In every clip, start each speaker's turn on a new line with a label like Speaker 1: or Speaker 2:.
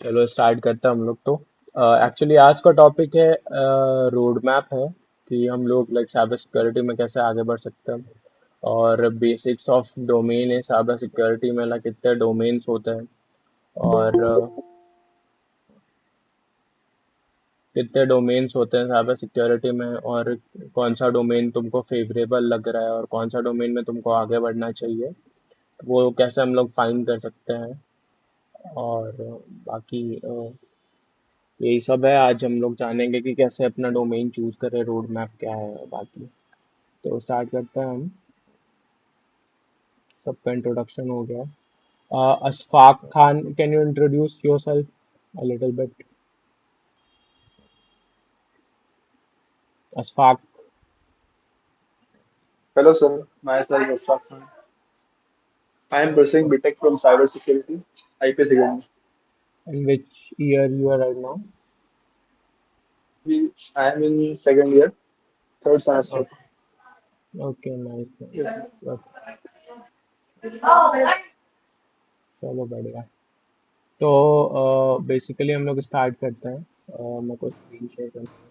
Speaker 1: चलो स्टार्ट करते हैं हम लोग तो। एक्चुअली आज का टॉपिक है, रोड मैप है कि हम लोग लाइक साइबर सिक्योरिटी में कैसे आगे बढ़ सकते हैं। और बेसिक्स ऑफ डोमेन है साइबर सिक्योरिटी में, लाइक कितने डोमेन्स होते हैं और कितने डोमेन्स होते हैं साइबर सिक्योरिटी में, और कौन सा डोमेन तुमको फेवरेबल लग रहा है और कौन सा डोमेन में तुमको आगे बढ़ना चाहिए, वो कैसे हम लोग फाइंड कर सकते हैं। और बाकी यही सब है। आज हम लोग जानेंगे कि कैसे अपना डोमेन चूज करें, रोड मैप क्या है और बाकी। तो स्टार्ट करते हैं हम। सबका इंट्रोडक्शन हो गया। Ashfaq Khan, can you introduce yourself a little bit? Ashfaq.
Speaker 2: Hello, sir. Myself Ashraf Khan. I am pursuing BTech from Cybersecurity, IPS again.
Speaker 1: In which year you are right now?
Speaker 2: I am in second year, third semester.
Speaker 1: Okay, okay, nice,
Speaker 2: Yes,
Speaker 1: nice.
Speaker 2: sir.
Speaker 1: बस, चलो बढ़िया। तो basically हम लोग start करते हैं। मेरे को स्क्रीन शेयर करना है।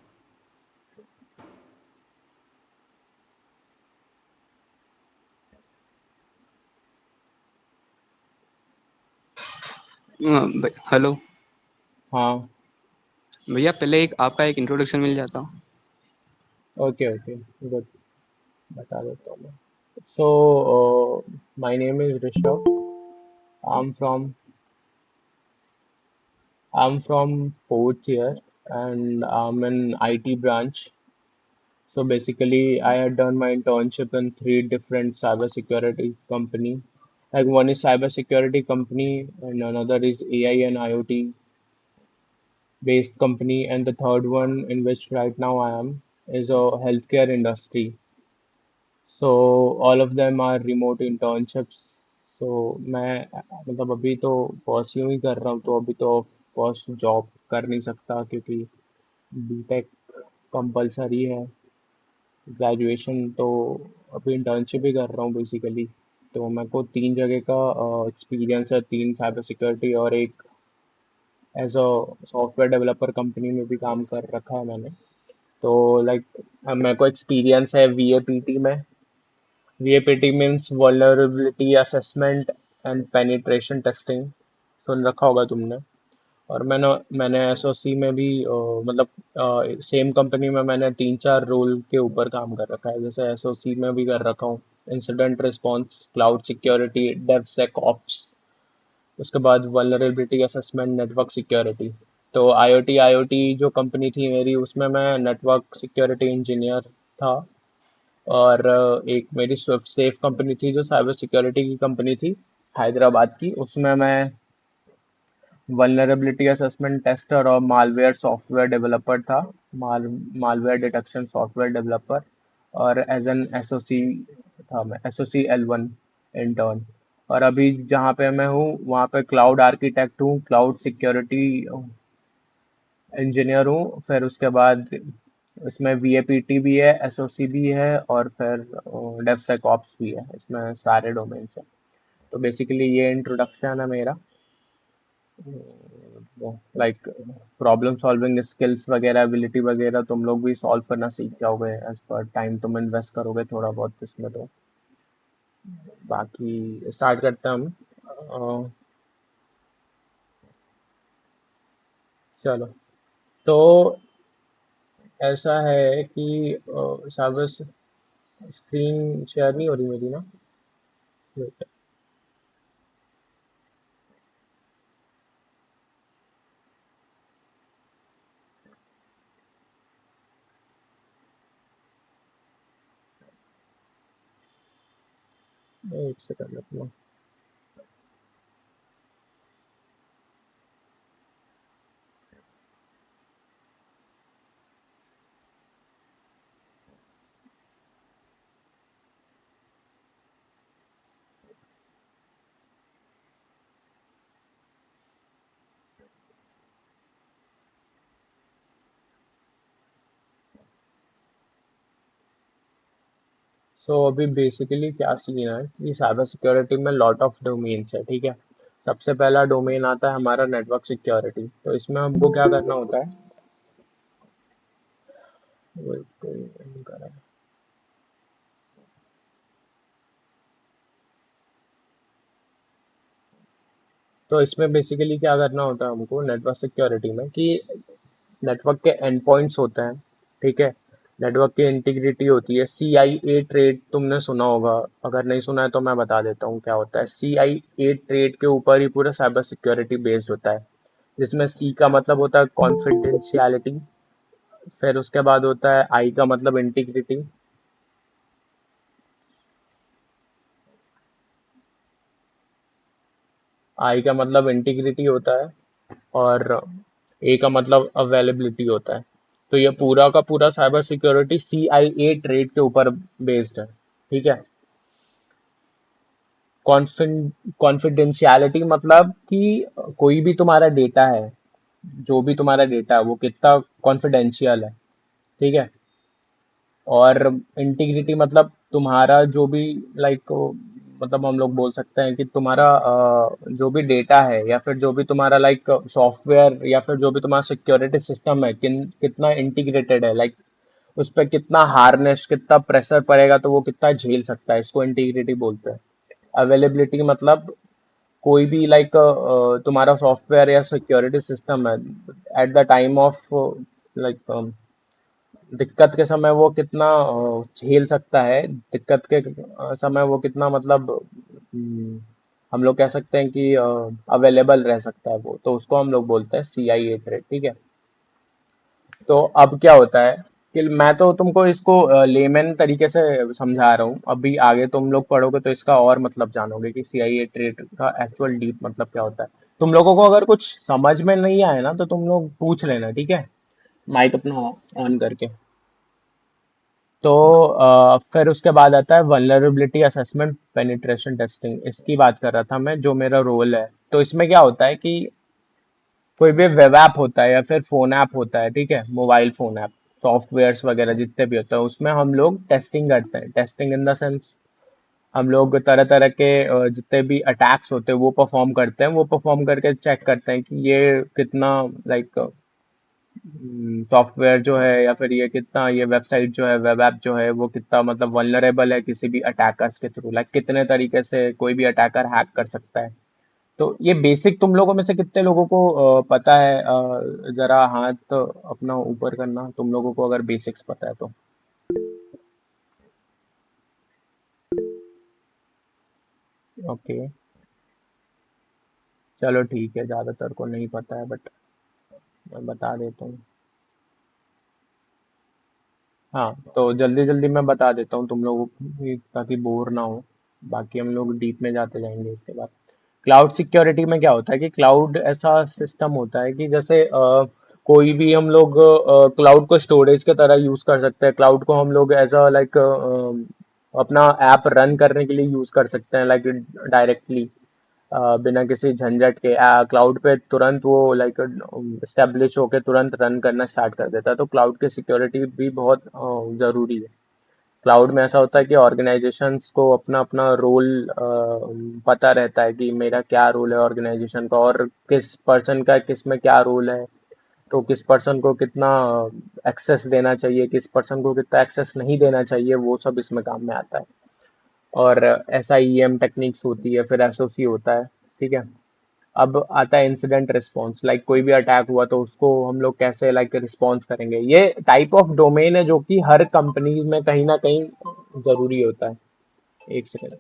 Speaker 3: हेलो।
Speaker 1: हाँ।
Speaker 3: भैया पहले एक आपका एक इंट्रोडक्शन मिल जाता।
Speaker 1: Okay okay, good. बता देता हूँ मैं। So my name is Rishabh. I am from I'm from fourth year and I'm in IT branch. So basically, I had done my internship in three different cybersecurity company. Like one is cybersecurity company, and another is AI and IoT based company, and the third one in which right now I am is a healthcare industry. So all of them are remote internships. So मैं मतलब अभी तो pursue ही कर रहा हूँ, तो अभी तो ऑफ कोर्स जॉब कर नहीं सकता क्योंकि बीटेक कंपलसरी है। ग्रेजुएशन तो अभी इंटर्नशिप ही कर रहा हूँ बेसिकली। तो मेरे को तीन जगह का एक्सपीरियंस है, तीन साइबर सिक्योरिटी और एक as a software developer company में भी काम कर रखा है मैंने। तो लाइक मेरे को एक्सपीरियंस है वीएपीटी में। VAPT means vulnerability assessment and penetration testing, सुन रखा होगा तुमने। और मैंने मैंने एसओसी में भी मतलब सेम कंपनी में मैंने तीन चार रोल के ऊपर काम कर रखा है। जैसे एसओसी में भी कर रखा हूँ, incident response, cloud security, DevSecOps. उसके बाद वल्नरेबिलिटी असेसमेंट, नेटवर्क सिक्योरिटी। तो आईओटी आईओटी जो कंपनी थी मेरी, उसमें मैं नेटवर्क सिक्योरिटी इंजीनियर था। और एक मेरी स्विफ्ट सेफ कंपनी थी जो साइबर सिक्योरिटी की कंपनी थी, हैदराबाद की। उसमें मैं वल्नरेबिलिटी असेसमेंट टेस्टर और मालवेयर सॉफ्टवेयर डेवलपर था। Malware detection software developer. और एज एन एसओसी था, मैं एसओसी L1 इंटर्न। और अभी जहाँ पे मैं हूँ वहाँ पे क्लाउड आर्किटेक्ट हूँ, क्लाउड सिक्योरिटी इंजीनियर हूँ। फिर उसके बाद इसमें वीएपीटी भी है, एसओसी भी है, और फिर डेवसेकऑप्स भी है। इसमें सारे डोमेन्स हैं। तो बेसिकली ये इंट्रोडक्शन है मेरा। लाइक प्रॉब्लम सॉल्विंग स्किल्स वगैरह, एबिलिटी वगैरह तुम लोग भी सॉल्व करना सीख जाओगे एज पर टाइम तुम इन्वेस्ट करोगे थोड़ा बहुत इसमें। तो बाकी स्टार्ट करते हैं हम। चलो। तो ऐसा है कि साइबर स्क्रीन शेयर नहीं हो रही मेरी ना। Wait, एक सेकंड रुकना। सो अभी बेसिकली क्या सीन है कि साइबर सिक्योरिटी में लॉट ऑफ डोमेन्स है, ठीक है। सबसे पहला डोमेन आता है हमारा नेटवर्क सिक्योरिटी। तो इसमें हमको क्या करना होता है, वो कोई नहीं कर रहा है। तो इसमें बेसिकली क्या करना होता है हमको नेटवर्क सिक्योरिटी में कि नेटवर्क के एंड पॉइंट्स होते हैं, ठीक है। नेटवर्क की इंटीग्रिटी होती है। CIA ट्रेड तुमने सुना होगा, अगर नहीं सुना है तो मैं बता देता हूँ क्या होता है। CIA ट्रेड के ऊपर ही पूरा साइबर सिक्योरिटी बेस्ड होता है, जिसमें C का मतलब होता है कॉन्फिडेंशियलिटी, फिर उसके बाद होता है I का मतलब इंटीग्रिटी, I का मतलब इंटीग्रिटी होता है, और A का मतलब अवेलेबिलिटी होता है। तो ये पूरा का पूरा साइबर सिक्योरिटी CIA ट्रेड के ऊपर बेस्ड है, ठीक है। कॉन्फिडेंशियलिटी मतलब कि कोई भी तुम्हारा डेटा है, जो भी तुम्हारा डेटा है वो कितना कॉन्फिडेंशियल है, ठीक है। और इंटीग्रिटी मतलब तुम्हारा जो भी लाइक, मतलब हम लोग बोल सकते हैं कि तुम्हारा जो भी डेटा है या फिर जो भी तुम्हारा लाइक सॉफ्टवेयर या फिर जो भी तुम्हारा सिक्योरिटी सिस्टम है कितना इंटीग्रेटेड है, लाइक उस पर कितना हार्नेस, कितना प्रेशर पड़ेगा तो वो कितना झेल सकता है, इसको इंटीग्रिटी बोलते हैं। अवेलेबिलिटी मतलब कोई भी लाइक तुम्हारा सॉफ्टवेयर या सिक्योरिटी सिस्टम है, at the time of like दिक्कत के समय वो कितना झेल सकता है, दिक्कत के समय वो कितना मतलब हम लोग कह सकते हैं कि अवेलेबल रह सकता है वो, तो उसको हम लोग बोलते हैं CIA थ्रेट, ठीक है। तो अब क्या होता है कि मैं तो तुमको इसको लेमन तरीके से समझा रहा हूँ, अभी आगे तुम लोग पढ़ोगे तो इसका और मतलब जानोगे कि CIA ट्रेड का एक्चुअल डीप मतलब क्या होता है। तुम लोगों को अगर कुछ समझ में नहीं आए ना तो तुम लोग पूछ लेना, ठीक है, माइक अपना ऑन करके। तो फिर उसके बाद आता है वल्नरेबिलिटी असेसमेंट पेनिट्रेशन टेस्टिंग, इसकी बात कर रहा था मैं, जो मेरा रोल है। तो इसमें क्या होता है कि कोई भी वेब ऐप होता है या फिर फोन ऐप होता है, ठीक है, मोबाइल फोन ऐप, सॉफ्टवेयर्स वगैरह जितने भी होते हैं उसमें हम लोग टेस्टिंग करते हैं। टेस्टिंग इन द सेंस हम लोग तरह तरह के जितने भी अटैक्स होते हैं वो परफॉर्म करते हैं, वो परफॉर्म करके चेक करते हैं कि ये कितना लाइक सॉफ्टवेयर जो है या फिर ये कितना, ये वेबसाइट जो है, वेब ऐप जो है, वो कितना मतलब वल्नरेबल है किसी भी अटैकर्स के थ्रू, लाइक कितने तरीके से कोई भी अटैकर हैक कर सकता है। तो ये बेसिक तुम लोगों में से कितने लोगों को पता है, जरा हाथ अपना ऊपर करना तुम लोगों को अगर बेसिक्स पता है तो। ओके, चलो ठीक है, ज्यादातर को नहीं पता है बट मैं बता देता हूँ। हाँ, तो जल्दी जल्दी मैं बता देता हूँ तुम लोगों को ताकि बोर ना हो। बाकी हम लोग डीप में जाते जाएंगे इसके बाद। क्लाउड सिक्योरिटी में क्या होता है कि क्लाउड ऐसा सिस्टम होता है कि जैसे कोई भी हम लोग क्लाउड को स्टोरेज के तरह यूज कर सकते हैं। क्लाउड को हम लोग एज अ लाइक अपना ऐप रन करने के लिए यूज कर सकते हैं, लाइक डायरेक्टली बिना किसी झंझट के। क्लाउड पे तुरंत वो लाइक स्टेब्लिश होके तुरंत रन करना स्टार्ट कर देता है। तो क्लाउड की सिक्योरिटी भी बहुत ज़रूरी है। क्लाउड में ऐसा होता है कि ऑर्गेनाइजेशंस को अपना अपना रोल पता रहता है कि मेरा क्या रोल है ऑर्गेनाइजेशन का, और किस पर्सन का किस में क्या रोल है। तो किस पर्सन को कितना एक्सेस देना चाहिए, किस पर्सन को कितना एक्सेस नहीं देना चाहिए, वो सब इसमें काम में आता है। और SIEM टेक्निक्स होती है, फिर SOC होता है, ठीक है। अब आता है इंसिडेंट रिस्पॉन्स, लाइक कोई भी अटैक हुआ तो उसको हम लोग कैसे लाइक रिस्पॉन्स करेंगे। ये टाइप ऑफ डोमेन है जो कि हर कंपनी में कहीं ना कहीं जरूरी होता है। एक सेकेंड,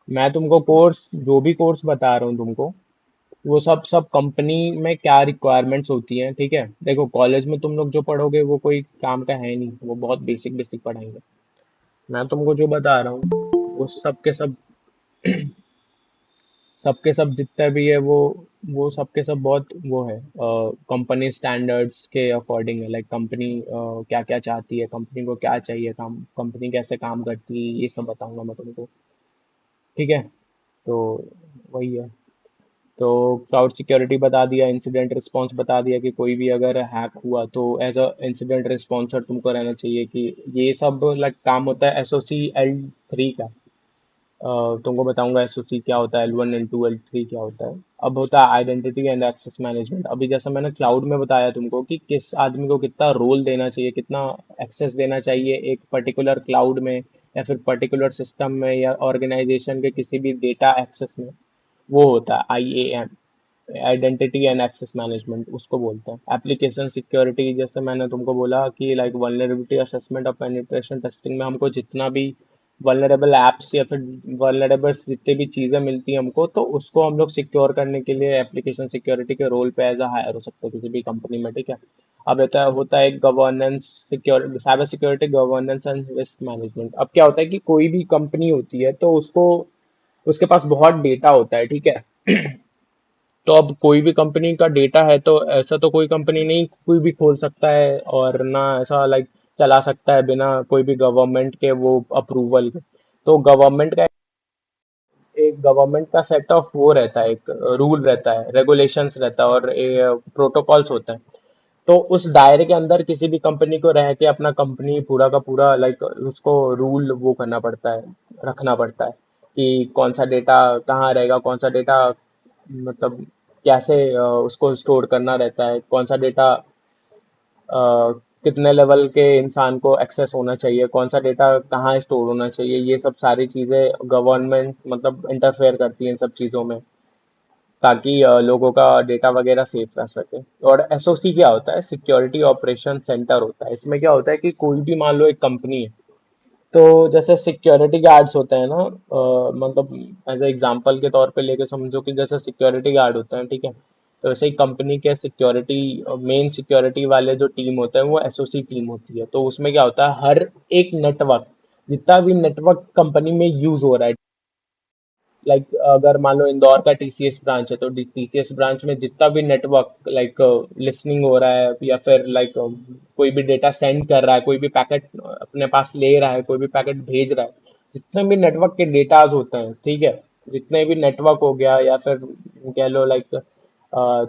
Speaker 1: मैं तुमको कोर्स, जो भी कोर्स बता रहा हूँ तुमको, वो सब सब कंपनी में क्या रिक्वायरमेंट्स होती हैं, ठीक है। देखो कॉलेज में तुम लोग जो पढ़ोगे वो कोई काम का है नहीं, वो बहुत बेसिक बेसिक पढ़ाएंगे। मैं तुमको जो बता रहा हूँ वो सब के सब, सबके सब जितना भी है वो सबके सब बहुत वो है, कंपनी स्टैंडर्ड्स के अकॉर्डिंग है। लाइक कंपनी क्या क्या चाहती है, कंपनी को क्या चाहिए, काम कंपनी कैसे काम करती है, ये सब बताऊंगा मैं तुमको, ठीक है। तो वही है। तो क्लाउड सिक्योरिटी बता दिया, इंसिडेंट रिस्पॉन्स बता दिया कि कोई भी अगर हैक हुआ तो एज अ इंसिडेंट रिस्पॉन्सर तुमको रहना चाहिए कि ये सब लाइक काम होता है एसओसी L3 का। तुमको बताऊंगा एसओसी क्या होता है, L1 L2 L3 क्या होता है। अब होता है आइडेंटिटी एंड एक्सेस मैनेजमेंट। अभी जैसा मैंने क्लाउड में बताया तुमको कि किस आदमी को कितना रोल देना चाहिए, कितना एक्सेस देना चाहिए एक पर्टिकुलर क्लाउड में या फिर पर्टिकुलर सिस्टम में या ऑर्गेनाइजेशन के किसी भी डेटा एक्सेस में, वो होता है IAM, identity and access management उसको बोलते हैं। एप्लीकेशन सिक्योरिटी जैसे मैंने तुमको बोला कि लाइक वल्नरेबिलिटी असेसमेंट और पेनिट्रेशन टेस्टिंग में हमको जितना भी वल्नरेबल एप्स या फिर वल्नरेबल जितनी भी चीज़ें मिलती हैं हमको, तो उसको हम लोग सिक्योर करने के लिए एप्लीकेशन सिक्योरिटी के रोल पे एज अ हायर हो सकते हैं किसी भी कंपनी में, ठीक है। अब होता है एक governance security, cyber security governance and risk management. अब क्या होता है कि कोई भी कंपनी होती है तो उसको उसके पास बहुत डेटा होता है, ठीक है। तो अब कोई भी कंपनी का डेटा है तो ऐसा तो कोई कंपनी नहीं कोई भी खोल सकता है और ना ऐसा लाइक चला सकता है बिना कोई भी गवर्नमेंट के वो अप्रूवल के। तो गवर्नमेंट का सेट ऑफ वो रहता है, एक रूल रहता है, रेगुलेशंस रहता है और प्रोटोकॉल्स होते हैं। तो उस दायरे के अंदर किसी भी कंपनी को रह के अपना कंपनी पूरा का पूरा लाइक उसको रूल वो करना पड़ता है, रखना पड़ता है कि कौन सा डेटा कहाँ रहेगा, कौन सा डेटा मतलब कैसे उसको स्टोर करना रहता है, कौन सा डेटा कितने लेवल के इंसान को एक्सेस होना चाहिए, कौन सा डेटा कहाँ स्टोर होना चाहिए, ये सब सारी चीज़ें गवर्नमेंट मतलब इंटरफेयर करती है इन सब चीज़ों में, ताकि लोगों का डेटा वगैरह सेफ रह सके। और एसओसी क्या होता है, सिक्योरिटी ऑपरेशन सेंटर होता है। इसमें क्या होता है कि कोई भी मान लो एक कंपनी है, तो जैसे सिक्योरिटी गार्ड्स होते हैं ना, मतलब एज ए एग्जांपल के तौर पे लेके समझो कि जैसे सिक्योरिटी गार्ड होते हैं, ठीक है। तो वैसे ही कंपनी के सिक्योरिटी मेन सिक्योरिटी वाले जो टीम होते हैं वो एसओसी टीम होती है। तो उसमें क्या होता है, हर एक नेटवर्क, जितना भी नेटवर्क कंपनी में यूज हो रहा है, लाइक अगर मान लो इंदौर का टीसीएस ब्रांच है तो टीसीएस ब्रांच में जितना भी नेटवर्क लाइक लिसनिंग हो रहा है या फिर लाइक कोई भी डेटा सेंड कर रहा है, कोई भी पैकेट अपने पास ले रहा है, कोई भी पैकेट भेज रहा है, जितने भी नेटवर्क के डेटाज होते हैं, ठीक है। जितने भी नेटवर्क हो गया या फिर कह लो लाइक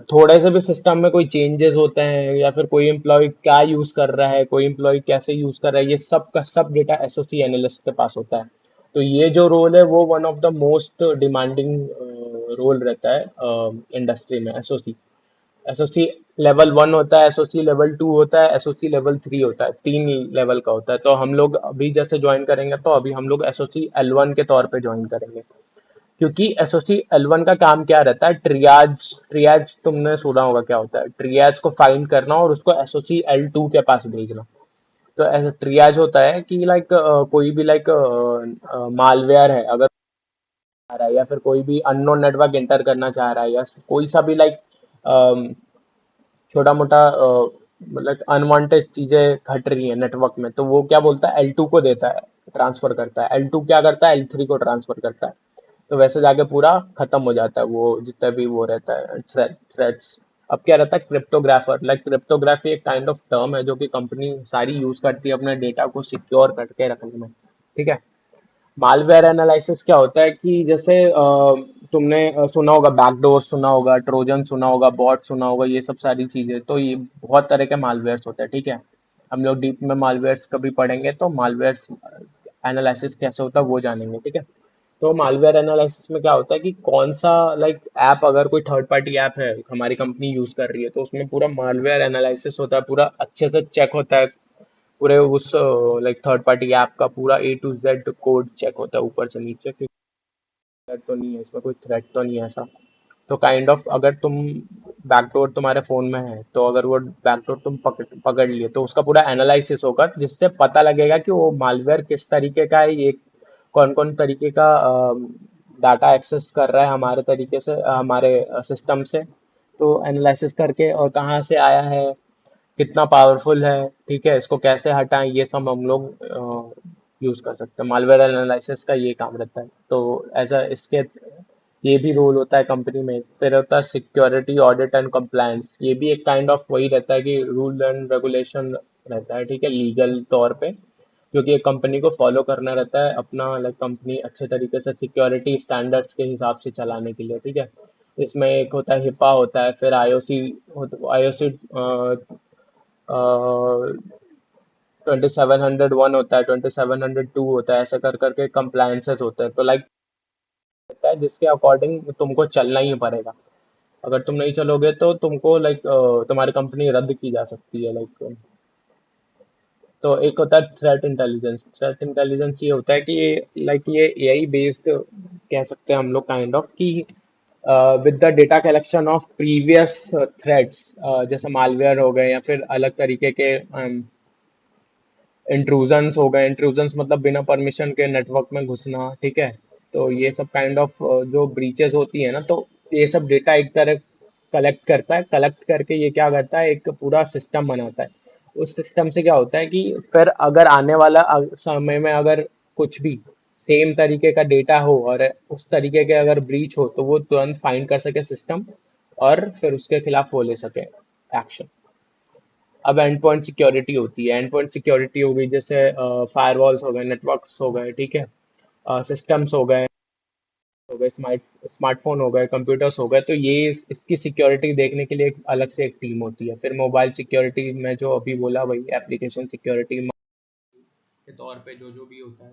Speaker 1: थोड़े से भी सिस्टम में कोई चेंजेस होते हैं या फिर कोई एम्प्लॉय क्या यूज कर रहा है, कोई एम्प्लॉय कैसे यूज कर रहा है, ये सब का सब डेटा एसओसी एनालिस्ट के पास होता है। तो ये जो रोल है वो one of the most demanding role रहता है इंडस्ट्री में। एसओसी एसओसी लेवल 1 होता है, एसओसी लेवल 2 होता है, एसओसी लेवल 3 होता है, 3 लेवल का होता है। तो हम लोग अभी जैसे ज्वाइन करेंगे तो अभी हम लोग एसओसी L1 के तौर पे ज्वाइन करेंगे, क्योंकि एसओसी L1 का काम क्या रहता है, ट्रियाज। ट्रियाज तुमने सुना होगा क्या होता है, ट्रियाज को फाइंड करना और उसको एसओसी L2 के पास भेजना। तो ऐसा ट्रियाज होता है कि लाइक कोई भी लाइक मालवेयर है अगर आ रहा है या फिर कोई भी अननोन नेटवर्क एंटर करना चाह रहा है या कोई सा भी लाइक छोटा मोटा मतलब अनवांटेड चीजें घट रही हैं नेटवर्क में, तो वो क्या बोलता है, L2 को देता है, ट्रांसफर करता है। L2 क्या करता है, L3 को ट्रांसफर करता है। तो वैसे जाके पूरा खत्म हो जाता है वो जितना भी वो रहता है थ्रेड्स। अब क्या रहता है, क्रिप्टोग्राफर। लाइक क्रिप्टोग्राफी एक काइंड ऑफ टर्म है जो कि कंपनी सारी यूज करती है अपने डेटा को सिक्योर करके रखने में, ठीक है। मालवेयर एनालिसिस क्या होता है कि जैसे तुमने सुना होगा बैकडोर, सुना होगा ट्रोजन, सुना होगा बॉट, सुना होगा, ये सब सारी चीजें। तो ये बहुत तरह के मालवेयर्स होते हैं, ठीक है। हम लोग डीप में मालवेयर्स कभी पढ़ेंगे तो मालवेयर एनालिसिस कैसे होता है वो जानेंगे, ठीक है। तो मालवेयर एनालिसिस में क्या होता है कि कौन सा लाइक ऐप, अगर कोई थर्ड पार्टी ऐप है हमारी कंपनी यूज कर रही है तो उसमें पूरा मालवेयर एनालिसिस होता है, पूरा अच्छे से चेक होता है। पूरे उस लाइक थर्ड पार्टी ऐप का पूरा A to Z code check होता है ऊपर से नीचे कि थ्रेट तो नहीं है इसमें, कोई थ्रेट तो नहीं है ऐसा। तो काइंड ऑफ अगर तुम बैकडोर तुम्हारे फोन में है तो अगर वो बैकडोर तुम पकड़ लिए तो उसका पूरा एनालिसिस होगा जिससे पता लगेगा कि वो मालवेयर किस तरीके का है, ये कौन कौन तरीके का डाटा एक्सेस कर रहा है हमारे तरीके से हमारे सिस्टम से। तो एनालिसिस करके और कहाँ से आया है, कितना पावरफुल है, ठीक है, इसको कैसे हटाएं, ये सब हम लोग यूज कर सकते हैं। मालवेयर एनालिसिस का ये काम रहता है। तो एज अ इसके ये भी रोल होता है कंपनी में। फिर होता है सिक्योरिटी ऑडिट एंड कंप्लायंस। ये भी एक काइंड ऑफ वही रहता है कि रूल एंड रेगुलेशन रहता है, ठीक है, लीगल तौर पे, क्योंकि एक कंपनी को फॉलो करना रहता है अपना लाइक कंपनी अच्छे तरीके से सिक्योरिटी स्टैंडर्ड्स के हिसाब से चलाने के लिए, ठीक है। इसमें एक होता है हिपा होता है, फिर आईओसी, आईओसी 2701 होता है, 2702 होता है, ऐसा कर करके कंप्लायंसेस होते हैं। तो लाइक होता है जिसके अकॉर्डिंग तुमको चलना ही पड़ेगा। अगर तुम नहीं चलोगे तो तुमको लाइक तुम्हारी कंपनी रद्द की जा सकती है लाइक। तो एक होता है थ्रेट इंटेलिजेंस। थ्रेट इंटेलिजेंस ये होता है कि ये लाइक ये एआई बेस्ड कह सकते हैं हम लोग काइंड ऑफ कि with the data collection of previous threads, जैसे मालवेयर हो गए या फिर अलग तरीके के इंट्रूजन्स हो गए। इंट्रूजन्स मतलब बिना परमिशन के नेटवर्क में घुसना, ठीक है। तो ये सब काइंड ऑफ जो ब्रीचेस होती है ना, तो ये सब डेटा एक तरह कलेक्ट करता है। कलेक्ट करके ये क्या करता है, एक पूरा सिस्टम बनाता है। उस सिस्टम से क्या होता है कि फिर अगर आने वाला समय में अगर कुछ भी सेम तरीके का डेटा हो और उस तरीके के अगर ब्रीच हो, तो वो तुरंत फाइंड कर सके सिस्टम, और फिर उसके खिलाफ वो ले सके एक्शन। अब एंड पॉइंट सिक्योरिटी होती है। एंड पॉइंट सिक्योरिटी हो गई जैसे फायरवॉल्स हो गए, नेटवर्क्स हो गए, ठीक है, सिस्टम्स हो गए, स्मार्टफोन हो गए, कंप्यूटर्स हो गए। तो ये इसकी सिक्योरिटी देखने के लिए एक अलग से एक टीम होती है। फिर मोबाइल सिक्योरिटी में जो अभी बोला वही एप्लीकेशन सिक्योरिटी के तौर पे जो जो भी होता है।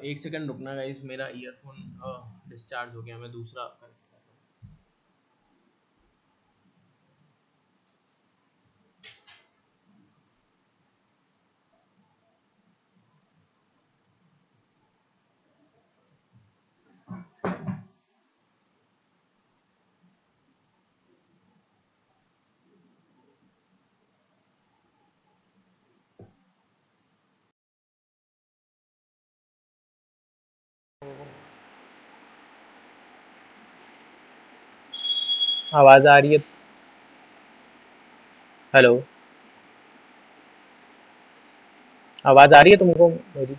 Speaker 1: एक सेकंड रुकना गाइस, मेरा ईयरफोन डिस्चार्ज हो गया, मैं दूसरा कनेक्ट कर रहा हूँ। आवाज आ रही है? हेलो, आवाज आ रही है तुमको मेरी?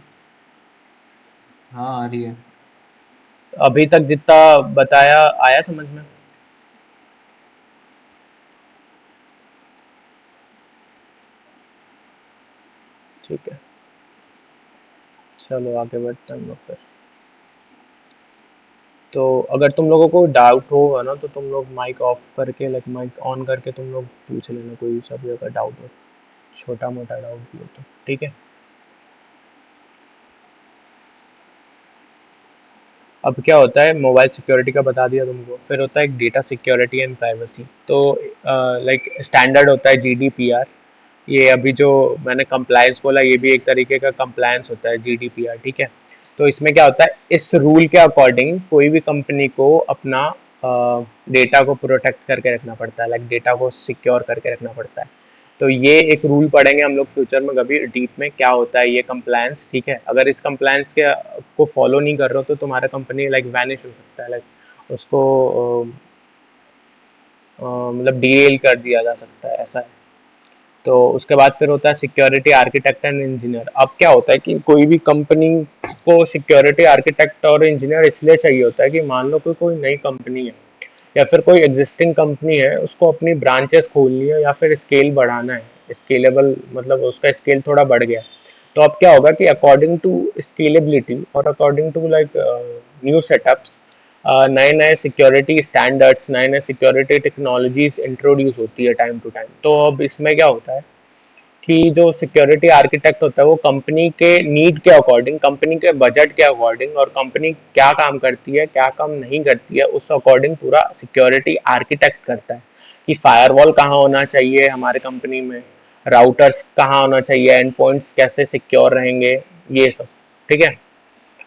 Speaker 3: हाँ आ रही है।
Speaker 1: अभी तक जितना बताया आया समझ में? ठीक है, चलो आगे बढ़ते हैं हम लोग फिर। तो अगर तुम लोगों को डाउट होगा ना, तो तुम लोग माइक ऑफ करके लाइक माइक ऑन करके तुम लोग पूछ लेना, कोई सा भी अगर डाउट हो, छोटा मोटा डाउट भी हो तो, ठीक है। अब क्या होता है, मोबाइल सिक्योरिटी का बता दिया तुमको, फिर होता है एक डेटा सिक्योरिटी एंड प्राइवेसी। तो लाइक स्टैंडर्ड होता है जीडीपीआर। ये अभी जो मैंने कंप्लायंस बोला, ये भी एक तरीके का कंप्लायंस होता है, जीडीपीआर, ठीक है। तो इसमें क्या होता है, इस रूल के अकॉर्डिंग कोई भी कंपनी को अपना डेटा को प्रोटेक्ट करके रखना पड़ता है, लाइक डेटा को सिक्योर करके रखना पड़ता है। तो ये एक रूल पढ़ेंगे हम लोग फ्यूचर में कभी डीप में, क्या होता है ये कंप्लायंस, ठीक है। अगर इस कंप्लायंस के को फॉलो नहीं कर रहे हो तो तुम्हारा कंपनी लाइक वैनिश हो सकता है, लाइक उसको मतलब डीरेल कर दिया जा सकता है, ऐसा है। तो उसके बाद फिर होता है सिक्योरिटी आर्किटेक्ट एंड इंजीनियर। अब क्या होता है कि कोई भी कंपनी को सिक्योरिटी आर्किटेक्ट और इंजीनियर इसलिए चाहिए होता है कि मान लो कि कोई नई कंपनी है या फिर कोई एग्जिस्टिंग कंपनी है, उसको अपनी ब्रांचेस खोलनी है या फिर स्केल बढ़ाना है, स्केलेबल मतलब उसका स्केल थोड़ा बढ़ गया। तो अब क्या होगा कि अकॉर्डिंग टू स्केलेबिलिटी और according to like new setups, नए नए सिक्योरिटी स्टैंडर्ड्स, नए नए सिक्योरिटी टेक्नोलॉजीज इंट्रोड्यूस होती है टाइम टू टाइम। तो अब इसमें क्या होता है कि जो सिक्योरिटी आर्किटेक्ट होता है वो कंपनी के नीड के अकॉर्डिंग, कंपनी के बजट के अकॉर्डिंग, और कंपनी क्या काम करती है क्या काम नहीं करती है उस अकॉर्डिंग पूरा सिक्योरिटी आर्किटेक्ट करता है कि फायरवॉल कहाँ होना चाहिए हमारे कंपनी में, राउटर्स कहाँ होना चाहिए, एंड पॉइंट्स कैसे सिक्योर रहेंगे, ये सब, ठीक है।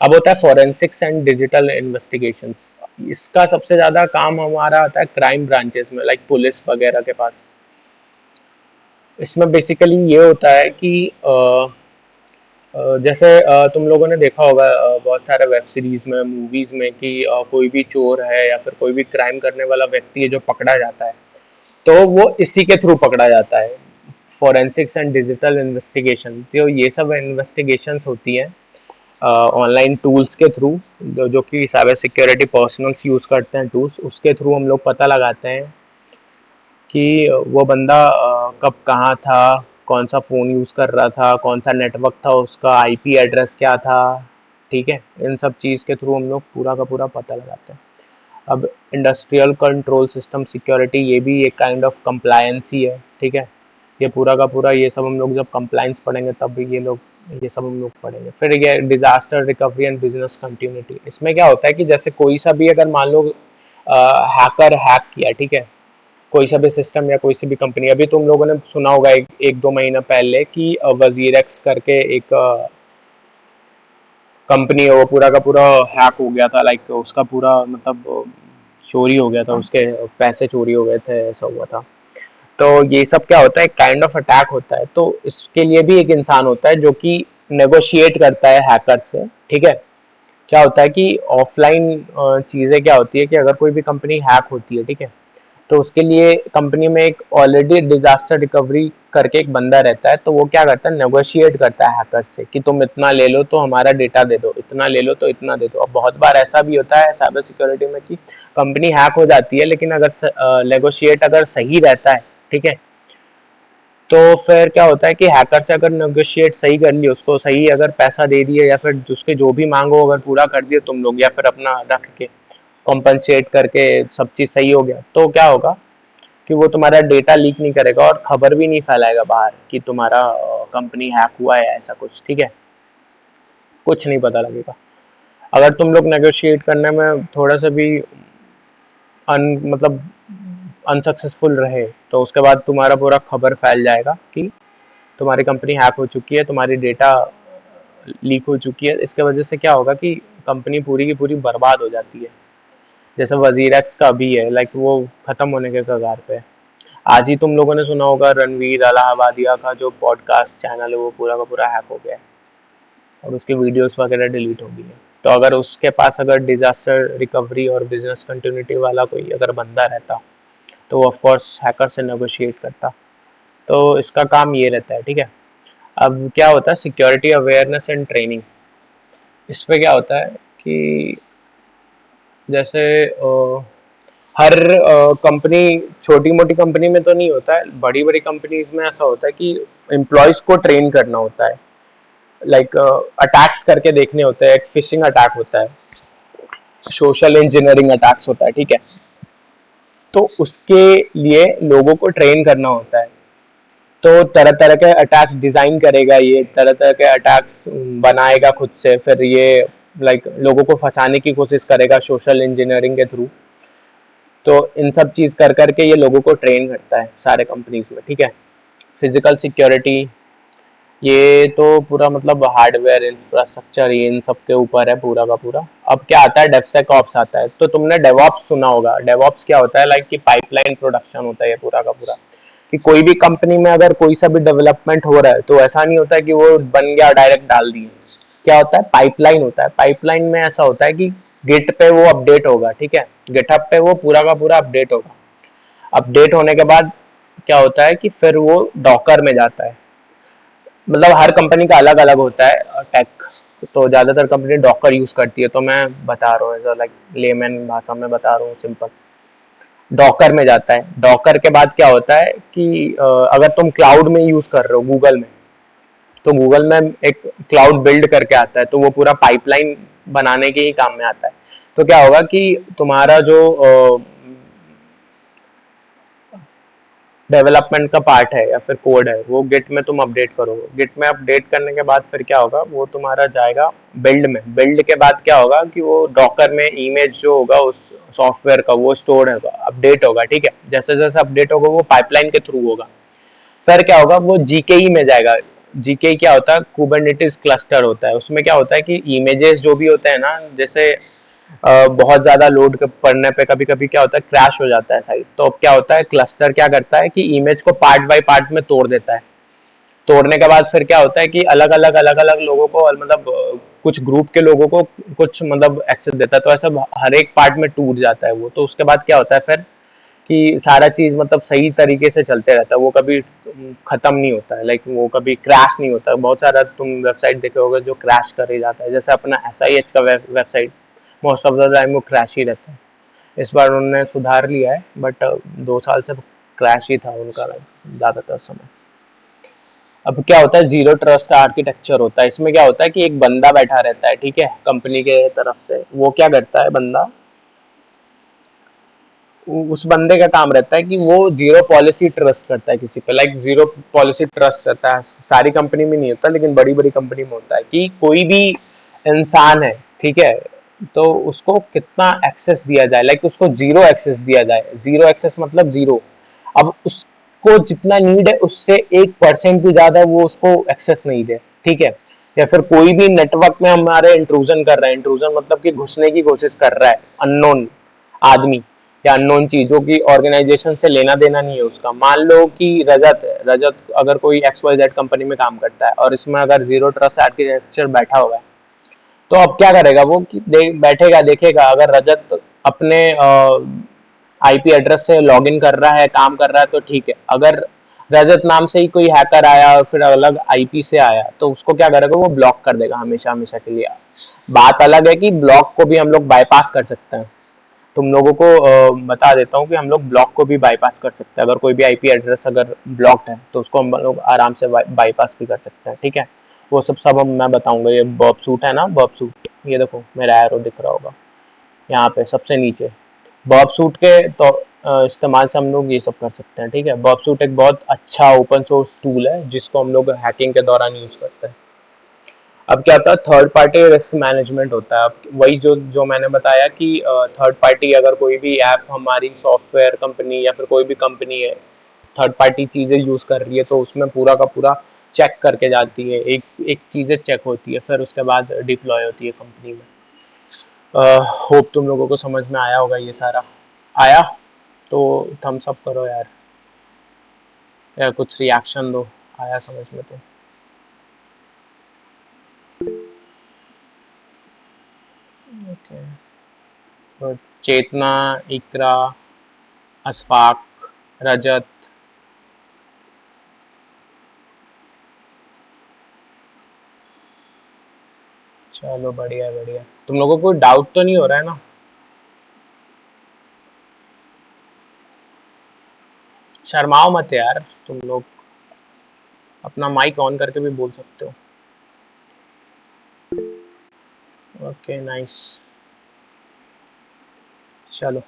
Speaker 1: अब होता है फॉरेंसिक्स एंड डिजिटल इन्वेस्टिगेशंस। इसका सबसे ज़्यादा काम हमारा आता है क्राइम ब्रांचेस में, लाइक पुलिस वगैरह के पास। इसमें बेसिकली ये होता है कि जैसे तुम लोगों ने देखा होगा बहुत सारे वेब सीरीज में, मूवीज में कि कोई भी चोर है या फिर कोई भी क्राइम करने वाला व्यक्ति है जो पकड़ा जाता है, तो वो इसी के थ्रू पकड़ा जाता है, फॉरेंसिक्स एंड डिजिटल इन्वेस्टिगेशन। तो ये सब इन्वेस्टिगेशंस होती हैं ऑनलाइन टूल्स के थ्रू, जो कि साइबर सिक्योरिटी पर्सनल्स यूज़ करते हैं टूल्स, उसके थ्रू हम लोग पता लगाते हैं कि वो बंदा कब कहाँ था, कौन सा फ़ोन यूज़ कर रहा था, कौन सा नेटवर्क था, उसका आईपी एड्रेस क्या था, ठीक है। इन सब चीज़ के थ्रू हम लोग पूरा का पूरा पता लगाते हैं। अब इंडस्ट्रियल कंट्रोल सिस्टम सिक्योरिटी ये भी एक काइंड ऑफ कंप्लायंस ही है, ठीक है। ये पूरा का पूरा ये सब हम लोग जब कंप्लायंस पढ़ेंगे तब भी ये सब हम लोग पढ़ेंगे। फिर ये disaster recovery and business continuity, इसमें क्या होता है कि जैसे कोई सा भी अगर मान लो हैकर हैक किया, ठीक है, कोई सा भी सिस्टम या कोई सी भी कंपनी, अभी तुम लोगों ने सुना होगा एक दो महीना पहले कि वजीरेक्स करके एक कंपनी है, वो पूरा का पूरा हैक हो गया था, लाइक उसका पूरा मतलब चोरी हो गया था, उसके पैसे चोरी हो गए थे, ऐसा हुआ था। तो ये सब क्या होता है, काइंड ऑफ अटैक होता है। तो इसके लिए भी एक इंसान होता है जो कि नेगोशिएट करता है हैकर से, ठीक है। क्या होता है कि ऑफलाइन चीज़ें क्या होती है कि अगर कोई भी कंपनी हैक होती है, ठीक है, तो उसके लिए कंपनी में एक ऑलरेडी डिजास्टर रिकवरी करके एक बंदा रहता है, तो वो क्या करता है, नेगोशिएट करता है हैकर्स से कि तुम इतना ले लो तो हमारा डेटा दे दो, इतना ले लो तो इतना दे दो। अब बहुत बार ऐसा भी होता है साइबर सिक्योरिटी में कि कंपनी हैक हो जाती है, लेकिन अगर नेगोशिएट अगर सही रहता है, ठीक है, तो फिर क्या होता है कि हैकर से अगर नेगोशिएट सही कर लिया, उसको सही अगर पैसा दे दिए या फिर उसके जो भी मांगो अगर पूरा कर दिए तुम लोग, या फिर अपना रख के कॉम्पनसेट करके सब चीज़ सही हो गया, तो क्या होगा कि वो तुम्हारा डेटा लीक नहीं करेगा और खबर भी नहीं फैलाएगा बाहर कि तुम्हारा कंपनी हैक हुआ है, ऐसा कुछ, ठीक है, कुछ नहीं पता लगेगा। अगर तुम लोग नेगोशिएट करने में थोड़ा सा भी मतलब अनसक्सेसफुल रहे, तो उसके बाद तुम्हारा पूरा खबर फैल जाएगा कि तुम्हारी कंपनी हैक हो चुकी है, तुम्हारी डेटा लीक हो चुकी है। इसके वजह से क्या होगा कि कंपनी पूरी की पूरी बर्बाद हो जाती है, जैसे वजीरेक्स का भी है, लाइक वो ख़त्म होने के कगार पे है। आज ही तुम लोगों ने सुना होगा रणवीर अलाहाबादिया का जो पॉडकास्ट चैनल है वो पूरा का पूरा हैक हो गया है और उसकी वीडियोस वगैरह डिलीट हो गई है। तो अगर उसके पास अगर डिजास्टर रिकवरी और बिजनेस कंटिन्यूटी वाला कोई अगर बंदा रहता, तो वो ऑफकोर्स हैकर से नेगोशिएट करता। तो इसका काम ये रहता है, ठीक है। अब क्या होता है, सिक्योरिटी अवेयरनेस एंड ट्रेनिंग, इस पे क्या होता है कि जैसे हर कंपनी, छोटी मोटी कंपनी में तो नहीं होता है, बड़ी बड़ी कंपनीज में ऐसा होता है कि एम्प्लॉयज को ट्रेन करना होता है, लाइक अटैक्स करके देखने होते हैं। एक फिशिंग अटैक होता है, सोशल इंजीनियरिंग अटैक्स होता है, ठीक है। तो उसके लिए लोगों को ट्रेन करना होता है, तो तरह तरह के अटैक्स डिजाइन करेगा, ये तरह तरह के अटैक्स बनाएगा खुद से, फिर ये लाइक लोगों को फंसाने की कोशिश करेगा सोशल इंजीनियरिंग के थ्रू। तो इन सब चीज़ कर करके ये लोगों को ट्रेन करता है सारे कंपनीज में, ठीक है। फिजिकल सिक्योरिटी, ये तो पूरा मतलब हार्डवेयर इंफ्रास्ट्रक्चर ये इन सब के ऊपर है पूरा का पूरा। अब क्या आता है, डेवसेकऑप्स आता है। तो तुमने डेवऑप्स सुना होगा। डेवऑप्स क्या होता है, लाइक कि पाइपलाइन प्रोडक्शन होता है ये पूरा का पूरा, कि कोई भी कंपनी में अगर कोई सा भी डेवलपमेंट हो रहा है तो ऐसा नहीं होता है कि वो बन गया डायरेक्ट डाल दिए। क्या होता है, पाइपलाइन होता है। पाइपलाइन में ऐसा होता है कि गिट पे वो अपडेट होगा, ठीक है, गिटहब पे वो पूरा का पूरा अपडेट होगा। अपडेट होने के बाद क्या होता है कि फिर वो डॉकर में जाता है। मतलब हर कंपनी का अलग अलग होता है टेक, तो ज़्यादातर कंपनी डॉकर यूज़ करती है। तो मैं बता रहा हूँ ऐसा, लाइक लेमैन भाषा में बता रहा हूँ, सिंपल। डॉकर में जाता है। डॉकर के बाद क्या होता है कि अगर तुम क्लाउड में यूज़ कर रहे हो गूगल में, तो गूगल में एक क्लाउड बिल्ड करके आता है, तो वो पूरा पाइपलाइन बनाने के ही काम में आता है। तो क्या होगा कि तुम्हारा जो डेवलपमेंट का पार्ट है या फिर कोड है वो गिट में तुम अपडेट करोगे। गिट में अपडेट करने के बाद फिर क्या होगा, वो तुम्हारा जाएगा बिल्ड में। बिल्ड के बाद क्या होगा कि वो डॉकर में इमेज जो होगा उस सॉफ्टवेयर का वो स्टोर होगा, अपडेट होगा, ठीक है। जैसे जैसे अपडेट होगा वो पाइपलाइन के थ्रू होगा। फिर क्या होगा, वो जीकेई में जाएगा। जीकेई क्या होता है, कुबरनेटिस क्लस्टर होता है। उसमें क्या होता है कि इमेजेस जो भी होते हैं ना, जैसे बहुत ज्यादा लोड पड़ने पे कभी कभी क्या होता है, क्रैश हो जाता है साइट। तो अब क्या होता है, क्लस्टर क्या करता है कि इमेज को पार्ट बाय पार्ट में तोड़ देता है। तोड़ने के बाद फिर क्या होता है कि अलग अलग लोगों को, मतलब कुछ ग्रुप के लोगों को कुछ मतलब एक्सेस देता है। तो ऐसा हर एक पार्ट में टूट जाता है वो। तो उसके बाद क्या होता है फिर कि सारा चीज मतलब सही तरीके से चलते रहता है, वो कभी खत्म नहीं होता है, लाइक वो कभी क्रैश नहीं होता है। बहुत सारा तुम वेबसाइट देखे होगे जो क्रैश कर ही जाता है, जैसे अपना SIH का website most of the time वो क्रैश ही रहता है। इस बार उन्होंने सुधार लिया है, बट 2 साल से क्रैश ही था उनका ज़्यादातर समय। अब क्या होता है, जीरो ट्रस्ट आर्किटेक्चर होता है। इसमें क्या होता है कि एक बंदा बैठा रहता है, ठीक है, कंपनी के तरफ से। वो क्या करता है बंदा, उस बंदे का काम रहता है कि वो जीरो पॉलिसी ट्रस्ट करता है किसी पे, लाइक जीरो पॉलिसी ट्रस्ट रहता है। सारी कंपनी में नहीं होता लेकिन बड़ी बड़ी कंपनी में होता है कि कोई भी इंसान है, ठीक है, तो उसको कितना एक्सेस दिया जाए, लाइक उसको जीरो एक्सेस दिया जाए। जीरो एक्सेस मतलब जीरो। अब उसको जितना नीड है उससे 1% भी ज्यादा वो उसको एक्सेस नहीं दे, ठीक है। या फिर कोई भी नेटवर्क में हमारे इंट्रूजन कर रहा है, इंट्रूजन मतलब कि घुसने की कोशिश कर रहा है अननोन आदमी या अननोन चीज जो कि ऑर्गेनाइजेशन से लेना देना नहीं है उसका। मान लो कि रजत है, रजत अगर कोई XYZ कंपनी में काम करता है और इसमें अगर जीरो ट्रस्ट आर्किटेक्चर बैठा हुआ है, तो अब क्या करेगा वो कि बैठेगा देखेगा, अगर रजत अपने आईपी एड्रेस से लॉगिन कर रहा है, काम कर रहा है, तो ठीक है। अगर रजत नाम से ही कोई हैकर आया और फिर अलग आईपी से आया, तो उसको क्या करेगा, वो ब्लॉक कर देगा हमेशा हमेशा के लिए। बात अलग है कि ब्लॉक को भी हम लोग बाईपास कर सकते हैं। तुम लोगों को बता देता हूँ कि हम लोग ब्लॉक को भी बाईपास कर सकते हैं। अगर कोई भी आईपी एड्रेस अगर ब्लॉक्ड है तो उसको हम लोग आराम से बाईपास भी कर सकते हैं, ठीक है। वो सब हम मैं बताऊंगा। ये बर्ब सूट है ना, बर्ब सूट, ये देखो मेरा एरो दिख रहा होगा यहाँ पे सबसे नीचे। बर्ब सूट के तो इस्तेमाल से हम लोग ये सब कर सकते हैं, ठीक है। बर्ब सूट एक बहुत अच्छा ओपन सोर्स टूल है जिसको हम लोग हैकिंग के दौरान यूज करते हैं। अब क्या होता है, थर्ड पार्टी रिस्क मैनेजमेंट होता है। अब वही जो जो मैंने बताया कि थर्ड पार्टी अगर कोई भी ऐप हमारी सॉफ्टवेयर कंपनी या फिर कोई भी कंपनी है थर्ड पार्टी चीज़ें यूज़ कर रही है, तो उसमें पूरा का पूरा चेक करके जाती है। एक एक चीज़ें चेक होती है, फिर उसके बाद डिप्लॉय होती है कंपनी में। होप तुम लोगों को समझ में आया होगा ये सारा। आया तो थम्स अप करो यार, या कुछ रिएक्शन दो, आया समझ में तो। ओके, तो चेतना, इकरा, अशफाक, रजत, चलो बढ़िया बढ़िया। तुम लोगों को डाउट तो नहीं हो रहा है ना? शर्माओ मत यार तुम लोग, अपना माइक ऑन करके भी बोल सकते हो। Okay nice. चलो,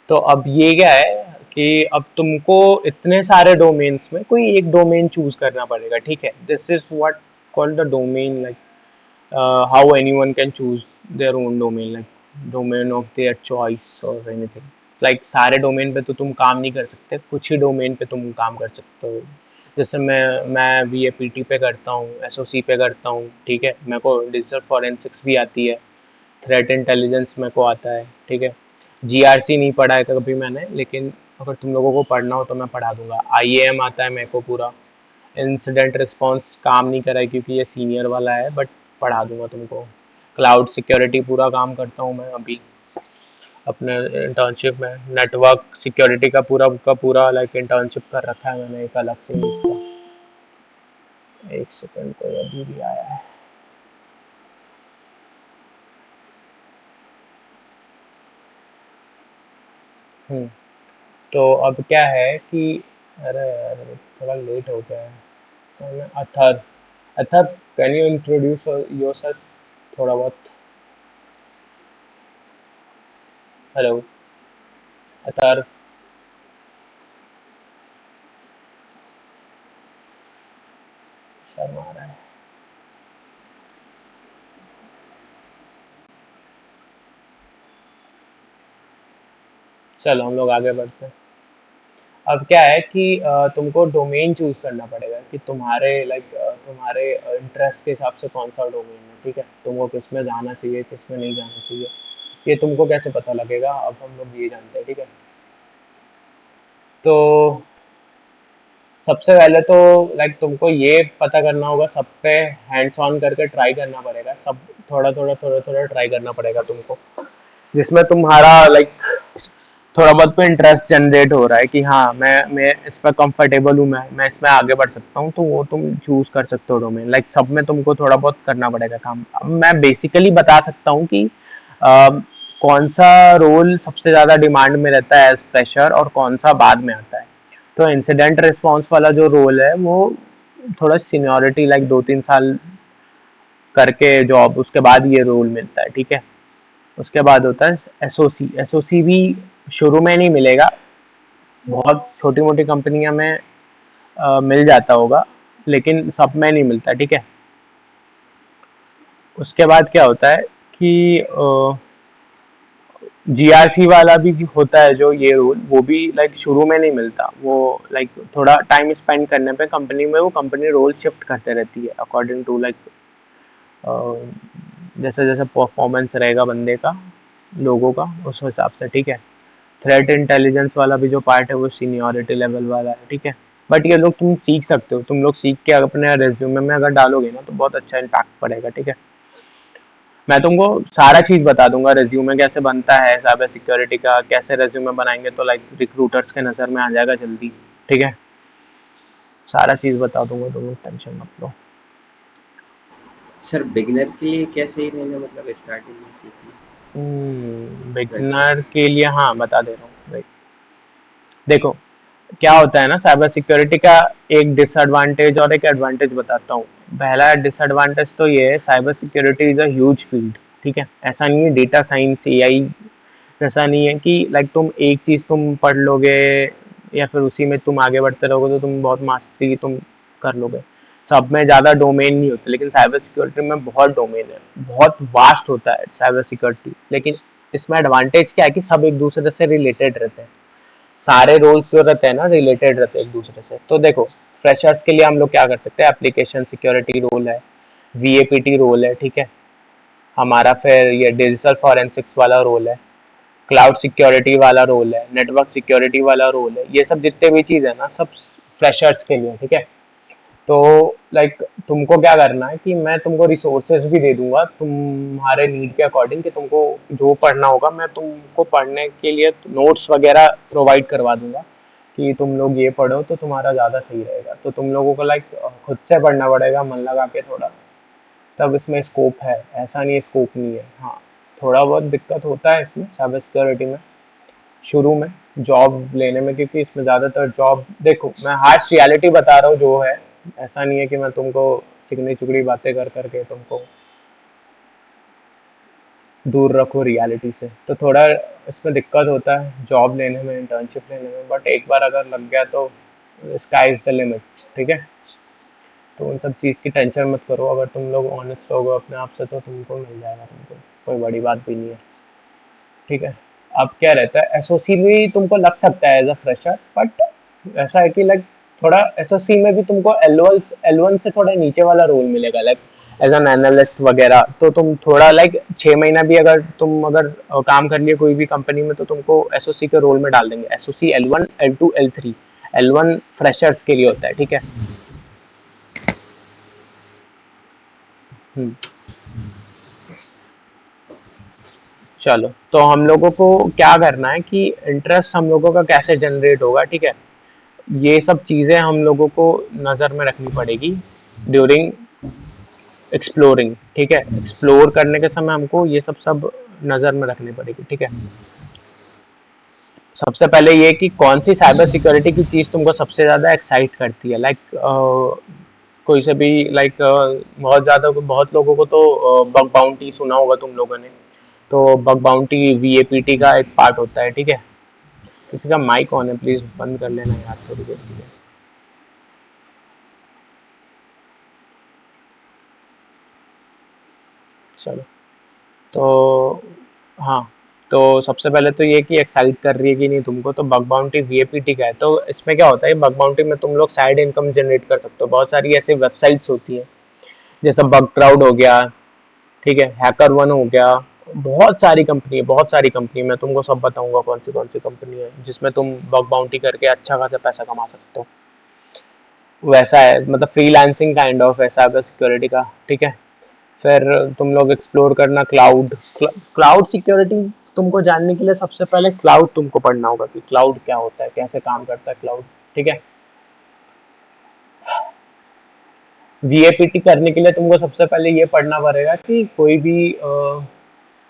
Speaker 1: तो अब ये क्या है कि अब तुमको इतने सारे डोमेन्स में कोई एक डोमेन चूज करना पड़ेगा, ठीक है। This is what called the domain, like how anyone can choose their own domain, like domain of their choice और एनीथिंग। लाइक सारे डोमेन पे तो तुम काम नहीं कर सकते, कुछ ही डोमेन पे तुम काम कर सकते हो। जैसे मैं VAPT पे करता हूँ, SOC पे करता हूँ, ठीक है। मेरे को डिजिटल फॉरेंसिक्स भी आती है, थ्रेट इंटेलिजेंस मेरे को आता है, ठीक है। GRC नहीं पढ़ा है कभी मैंने, लेकिन अगर तुम लोगों को पढ़ना हो तो मैं पढ़ा दूंगा। IAM आता है मेरे को पूरा। इंसिडेंट रिस्पॉन्स काम नहीं करा है क्योंकि ये सीनियर वाला है, बट पढ़ा दूंगा तुमको। क्लाउड सिक्योरिटी पूरा काम करता हूँ मैं अभी अपने इंटर्नशिप में। नेटवर्क सिक्योरिटी का पूरा लाइक इंटर्नशिप कर रखा है मैंने एक अलग से इसका। एक सेकंड, कोई अभी भी आया है। हम्म, तो अब क्या है कि अरे यार थोड़ा लेट हो गया है। Athar, Athar, can you introduce yourself थोड़ा बहुत? हेलो अथर। शर्मा आ रहा है। चलो हम लोग आगे बढ़ते हैं। अब क्या है कि तुमको डोमेन चूज करना पड़ेगा कि तुम्हारे लाइक तुम्हारे इंटरेस्ट के हिसाब से कौन सा डोमेन है, ठीक है। तुमको किस में जाना चाहिए, किस में नहीं जाना चाहिए, ये तुमको कैसे पता लगेगा, अब हम लोग ये जानते हैं, ठीक है। तो सबसे पहले तो लाइक तुमको ये पता करना होगा, सब पे हैंड्स ऑन करके ट्राई करना पड़ेगा, सब थोड़ा थोड़ा ट्राई करना पड़ेगा तुमको, जिसमें तुम्हारा लाइक थोड़ा बहुत पे इंटरेस्ट जनरेट हो रहा है कि हाँ मैं इस पर कंफर्टेबल हूँ, मैं इसमें आगे बढ़ सकता हूँ, तो वो तुम चूज कर सकते हो डोमेन। लाइक सब में तुमको थोड़ा बहुत करना पड़ेगा काम। अब मैं बेसिकली बता सकता हूँ कि कौन सा रोल सबसे ज़्यादा डिमांड में रहता है एज फ्रेशर और कौन सा बाद में आता है। तो इंसिडेंट रिस्पॉन्स वाला जो रोल है वो थोड़ा सीनियोरिटी लाइक 2-3 साल करके जॉब, उसके बाद ये रोल मिलता है, ठीक है। उसके बाद होता है SOC। SOC भी शुरू में नहीं मिलेगा, बहुत छोटी मोटी कंपनियां में मिल जाता होगा, लेकिन सब में नहीं मिलता, ठीक है। उसके बाद क्या होता है कि जीआरसी वाला भी होता है जो ये रूल, वो भी लाइक शुरू में नहीं मिलता, वो लाइक थोड़ा टाइम स्पेंड करने पे कंपनी में वो कंपनी रोल शिफ्ट करते रहती है अकॉर्डिंग टू लाइक जैसे जैसे परफॉर्मेंस रहेगा बंदे का, लोगों का, उस हिसाब से, ठीक है। थ्रेट इंटेलिजेंस वाला भी जो पार्ट है वो सीनियरिटी लेवल वाला है, ठीक है। बट ये लोग तुम सीख सकते हो, तुम लोग सीख के अपने रेज्यूमे में अगर डालोगे ना तो बहुत अच्छा इम्पैक्ट पड़ेगा, ठीक है। मैं तुमको सारा चीज बता दूंगा, रेज्यूमे कैसे बनता है साइबर सिक्योरिटी का, कैसे रेज्यूमे बनाएंगे तो लाइक रिक्रूटर्स के नज़र में आ जाएगा जल्दी, ठीक है। सारा चीज बता दूंगा, तुम लोग टेंशन मत लो।
Speaker 4: सर बिगिनर के लिए क्या सही रहेगा, मतलब स्टार्टिंग में सीखना वैसे?
Speaker 1: बिगनर के लिए हाँ बता दे रहा हूँ भाई। देखो क्या होता है ना, साइबर सिक्योरिटी का एक डिसएडवांटेज और एक एडवांटेज बताता हूँ। पहला डिसएडवांटेज तो ये है, cyber security is a huge field, ठीक है। ऐसा नहीं है डेटा साइंस एआई, ऐसा नहीं है कि लाइक तुम एक चीज़ तुम पढ़ लोगे या फिर उसी में तुम आगे बढ़ते रहोगे तो तुम बहुत मास्टरी तुम कर लोगे। सब में ज़्यादा डोमेन नहीं होते, लेकिन साइबर सिक्योरिटी में बहुत डोमेन है, बहुत वास्ट होता है साइबर सिक्योरिटी। लेकिन इसमें एडवांटेज क्या है कि सब एक दूसरे से रिलेटेड रहते हैं, सारे रोल्स जो रहते हैं ना रिलेटेड रहते हैं एक दूसरे से। तो देखो फ्रेशर्स के लिए हम लोग क्या कर सकते हैं, एप्लीकेशन सिक्योरिटी रोल है, वीएपीटी रोल है, ठीक है हमारा। फिर ये डिजिटल फॉरेंसिक्स वाला रोल है, क्लाउड सिक्योरिटी वाला रोल है, नेटवर्क सिक्योरिटी वाला रोल है। ये सब जितने भी चीज़ है ना सब फ्रेशर्स के लिए, ठीक है। तो लाइक तुमको क्या करना है कि मैं तुमको रिसोर्सेज भी दे दूंगा तुम्हारे नीड के अकॉर्डिंग, कि तुमको जो पढ़ना होगा मैं तुमको पढ़ने के लिए नोट्स वगैरह प्रोवाइड करवा दूंगा कि तुम लोग ये पढ़ो तो तुम्हारा ज़्यादा सही रहेगा। तो तुम लोगों को लाइक खुद से पढ़ना पड़ेगा मन लगा के थोड़ा, तब इसमें स्कोप है, ऐसा नहीं स्कोप नहीं है। हाँ थोड़ा बहुत दिक्कत होता है इसमें साइबर सिक्योरिटी में शुरू में जॉब लेने में, क्योंकि इसमें ज़्यादातर जॉब, देखो मैं हार्श रियलिटी बता रहा हूँ जो है, ऐसा नहीं है कि मैं तुमको चिकनी चुगड़ी बातें कर करके तुमको दूर रखो रियलिटी से। तो थोड़ा इसमें दिक्कत होता है जॉब लेने में, इंटर्नशिप लेने में, बट एक बार अगर लग गया तो स्काई इज द लिमिट, ठीक है। तो उन सब चीज़ की टेंशन मत करो, अगर तुम लोग ऑनेस्ट होगो अपने आप से तो तुमको मिल जाएगा, तुमको कोई बड़ी बात भी नहीं है, ठीक है। अब क्या रहता है, एसओसी भी तुमको लग सकता है एज अ फ्रेशर, बट ऐसा है कि लाइक थोड़ा एसओसी में भी तुमको एल वन से थोड़ा नीचे वाला रोल मिलेगा, लाइक एज एन एनालिस्ट वगैरह। तो तुम थोड़ा लाइक 6 महीना भी अगर तुम अगर काम कर लिए कोई भी कंपनी में तो तुमको एसओसी के रोल में डाल देंगे। SOC L1 L2 L3, L1 freshers के लिए होता है, ठीक है। हम्म, चलो तो हम लोगों को क्या करना है कि इंटरेस्ट हम लोगों का कैसे जनरेट होगा, ठीक है। ये सब चीज़ें हम लोगों को नज़र में रखनी पड़ेगी ड्यूरिंग एक्सप्लोरिंग, ठीक है। एक्सप्लोर करने के समय हमको ये सब नज़र में रखनी पड़ेगी, ठीक है। सबसे पहले ये कि कौन सी साइबर सिक्योरिटी की चीज़ तुमको सबसे ज़्यादा एक्साइट करती है, लाइक कोई से भी लाइक बहुत ज़्यादा बहुत लोगों को तो बग बाउंटी सुना होगा तुम लोगों ने। तो बग बाउंटी वीएपीटी का एक पार्ट होता है, ठीक है। किसी का माइक ऑन है, प्लीज़ बंद कर लेना यार थोड़ी देर के लिए। चलो तो हाँ, तो सबसे पहले तो ये कि एक्साइट कर रही है कि नहीं तुमको, तो बग बाउंटी वीएपीटी का है। तो इसमें क्या होता है, बग बाउंटी में तुम लोग साइड इनकम जनरेट कर सकते हो। बहुत सारी ऐसी वेबसाइट्स होती है जैसे बग क्राउड हो गया, ठीक है, हैकर वन हो गया, बहुत सारी कंपनी है, बहुत सारी कंपनी। मैं तुमको सब बताऊंगा कौन सी कंपनी है जिसमें तुम बग बाउंटी करके अच्छा खासा पैसा कमा सकते हो। वैसा है, मतलब फ्रीलांसिंग काइंड ऑफ है साइबर सिक्योरिटी का, ठीक है। फिर तुम लोग एक्सप्लोर करना क्लाउड, क्लाउड सिक्योरिटी तुमको जानने के लिए सबसे पहले क्लाउड तुमको पढ़ना होगा कि क्लाउड क्या होता है, कैसे काम करता है क्लाउड, ठीक है। वीएपीटी करने के लिए तुमको सबसे पहले ये पढ़ना पड़ेगा कि कोई भी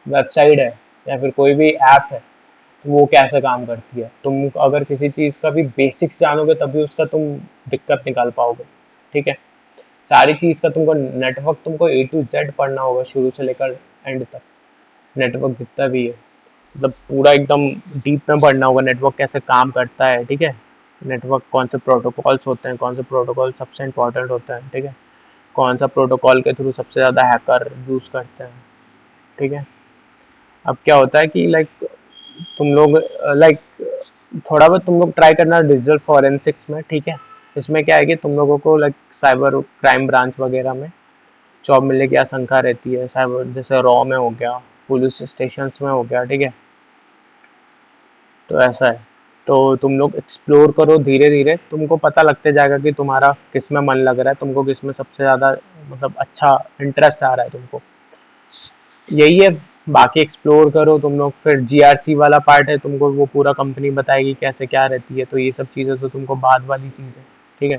Speaker 1: वेबसाइट है या फिर कोई भी ऐप है वो कैसे काम करती है। तुम अगर किसी चीज़ का भी बेसिक्स जानोगे तभी उसका तुम दिक्कत निकाल पाओगे, ठीक है। सारी चीज़ का तुमको नेटवर्क तुमको A to Z पढ़ना होगा शुरू से लेकर एंड तक, नेटवर्क जितना भी है। मतलब पूरा एकदम डीप में पढ़ना होगा नेटवर्क कैसे काम करता है, ठीक है। नेटवर्क कौन से प्रोटोकॉल्स होते हैं, कौन से प्रोटोकॉल सबसे इंपॉर्टेंट होते हैं, ठीक है। कौन सा प्रोटोकॉल के थ्रू सबसे ज़्यादा हैकर यूज़ करते हैं, ठीक है। अब क्या होता है कि लाइक तुम लोग लाइक थोड़ा बहुत तुम लोग ट्राई करना डिजिटल फॉरेंसिक्स में, ठीक है। इसमें क्या है कि तुम लोगों को लाइक साइबर क्राइम ब्रांच वगैरह में जॉब मिलने की आशंका रहती है। साइबर जैसे रॉ में हो गया, पुलिस स्टेशन में हो गया, ठीक है। तो ऐसा है। तो तुम लोग एक्सप्लोर करो धीरे धीरे, तुमको पता लगते जाएगा कि तुम्हारा किस में मन लग रहा है, तुमको किस में सबसे ज़्यादा मतलब अच्छा इंटरेस्ट आ रहा है तुमको, यही है। बाकी एक्सप्लोर करो तुम लोग। फिर जीआरसी वाला पार्ट है, तुमको वो पूरा कंपनी बताएगी कैसे क्या रहती है, तो ये सब चीज़ें तो तुमको बाद वाली चीज़ है, ठीक है।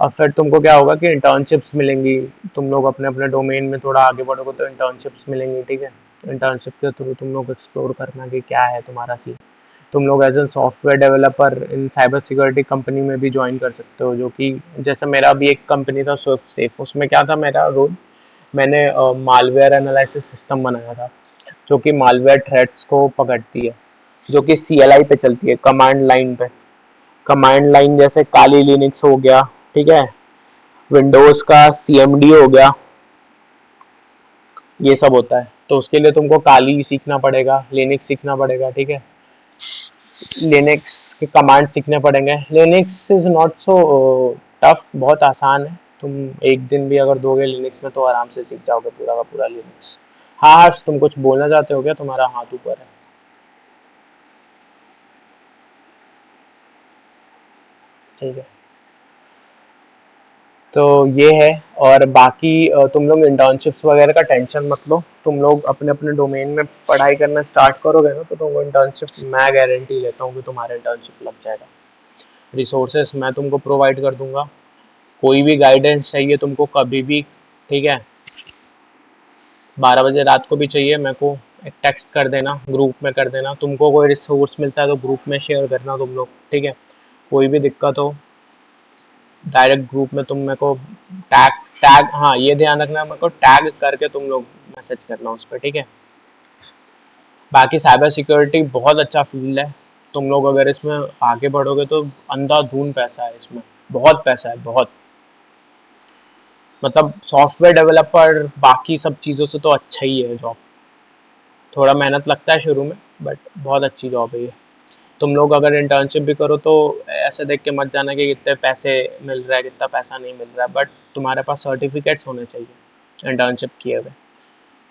Speaker 1: और फिर तुमको क्या होगा कि इंटर्नशिप्स मिलेंगी। तुम लोग अपने अपने डोमेन में थोड़ा आगे बढ़ोगे तो इंटर्नशिप्स मिलेंगी, ठीक है। इंटर्नशिप के थ्रू तुम लोग एक्सप्लोर करना कि क्या है तुम्हारा सीन। तुम लोग as a software developer in cyber security company में भी ज्वाइन कर सकते हो, जो कि जैसे मेरा भी एक कंपनी था स्विफ्ट सेफ, उसमें क्या था मेरा रोल, मैंने मालवेयर एनालिसिस सिस्टम बनाया था, जो कि मालवेयर थ्रेट्स को पकड़ती है, जो कि सीएलआई पे चलती है, कमांड लाइन पे। कमांड लाइन जैसे काली लिनक्स हो गया, ठीक है, विंडोज का सीएमडी हो गया, ये सब होता है। तो उसके लिए तुमको काली सीखना पड़ेगा, लिनक्स सीखना पड़ेगा, ठीक है। लिनक्स के कमांड सीखने पड़ेंगे। Linux is not so tough, बहुत आसान है। तुम एक दिन भी अगर दोगे लिनक्स में तो आराम से सीख जाओगे पूरा का पूरा लिनक्स। हाँ हर्ष, तुम कुछ बोलना चाहते हो क्या? तुम्हारा हाथ ऊपर है। ठीक है, तो ये है। और बाकी तुम लोग इंटर्नशिप्स वगैरह का टेंशन मत लो। तुम लोग अपने अपने डोमेन में पढ़ाई करना स्टार्ट करोगे ना, तो तुमको इंटर्नशिप मैं गारंटी लेता हूँ कि तुम्हारा इंटर्नशिप लग जाएगा। रिसोर्सेस मैं तुमको प्रोवाइड कर दूंगा। कोई भी गाइडेंस चाहिए तुमको कभी भी, ठीक है, 12 बजे रात को भी चाहिए मेरे को एक टेक्स्ट कर देना, ग्रुप में कर देना। तुमको कोई रिसोर्स मिलता है तो ग्रुप में शेयर करना तुम लोग, ठीक है। कोई भी दिक्कत हो डायरेक्ट ग्रुप में तुम मेरे को टैग टैग हाँ ये ध्यान रखना, मेरे को टैग करके तुम लोग मैसेज करना उस पर, ठीक है। बाकी साइबर सिक्योरिटी बहुत अच्छा फील्ड है। तुम लोग अगर इसमें आगे बढ़ोगे तो अंधाधुन पैसा है इसमें, बहुत पैसा है, बहुत। मतलब सॉफ्टवेयर डेवलपर बाकी सब चीज़ों से तो अच्छा ही है जॉब। थोड़ा मेहनत लगता है शुरू में, बट बहुत अच्छी जॉब है ये। तुम लोग अगर इंटर्नशिप भी करो तो ऐसे देख के मत जाना कि कितने पैसे मिल रहा है कितना पैसा नहीं मिल रहा है, बट तुम्हारे पास सर्टिफिकेट्स होने चाहिए इंटर्नशिप किए हुए।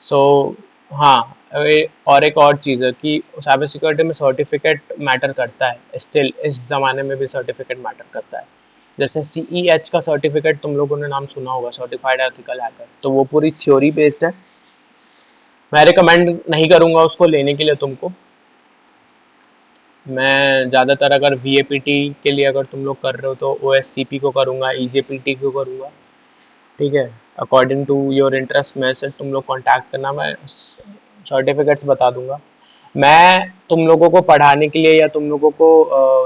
Speaker 1: सो हाँ, और एक और चीज़ है कि साइबर सिक्योरिटी में सर्टिफिकेट मैटर करता है, स्टिल इस ज़माने में भी सर्टिफिकेट मैटर करता है। जैसे CEH का सर्टिफिकेट तुम लोगों ने नाम सुना होगा, सर्टिफाइड एथिकल हैकर, तो वो पूरी थ्योरी बेस्ड है। मैं रिकमेंड नहीं करूँगा उसको लेने के लिए तुमको। मैं ज़्यादातर अगर VAPT के लिए अगर तुम लोग कर रहे हो तो OSCP को करूँगा, EJPT को करूँगा, ठीक है। अकॉर्डिंग टू योर इंटरेस्ट में से तुम लोग कांटेक्ट करना, मैं सर्टिफिकेट्स बता दूंगा। मैं तुम लोगों को पढ़ाने के लिए या तुम लोगों को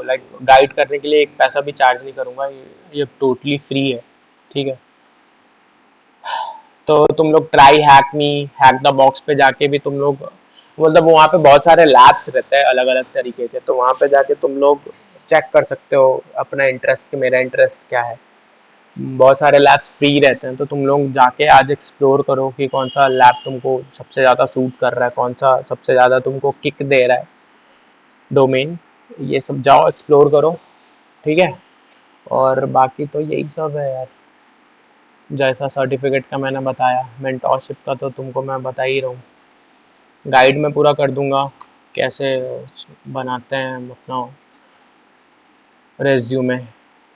Speaker 1: लाइक गाइड करने के लिए एक पैसा भी चार्ज नहीं करूँगा, ये टोटली फ्री है, ठीक है। तो तुम लोग try hack me, hack the box पे जाके भी तुम लोग, मतलब वहाँ पे बहुत सारे लैब्स रहते हैं अलग अलग तरीके के, तो वहाँ पे जाके तुम लोग चेक कर सकते हो अपना इंटरेस्ट कि मेरा इंटरेस्ट क्या है। बहुत सारे लैब्स फ्री रहते हैं, तो तुम लोग जाके आज एक्सप्लोर करो कि कौन सा लैब तुमको सबसे ज़्यादा सूट कर रहा है, कौन सा सबसे ज़्यादा तुमको किक दे रहा है डोमेन। ये सब जाओ एक्सप्लोर करो, ठीक है। और बाकी तो यही सब है यार। जैसा सर्टिफिकेट का मैंने बताया, मेंटोरशिप का तो तुमको मैं बता ही रहा हूँ। गाइड में पूरा कर दूंगा कैसे बनाते हैं अपना रेज्यूमे,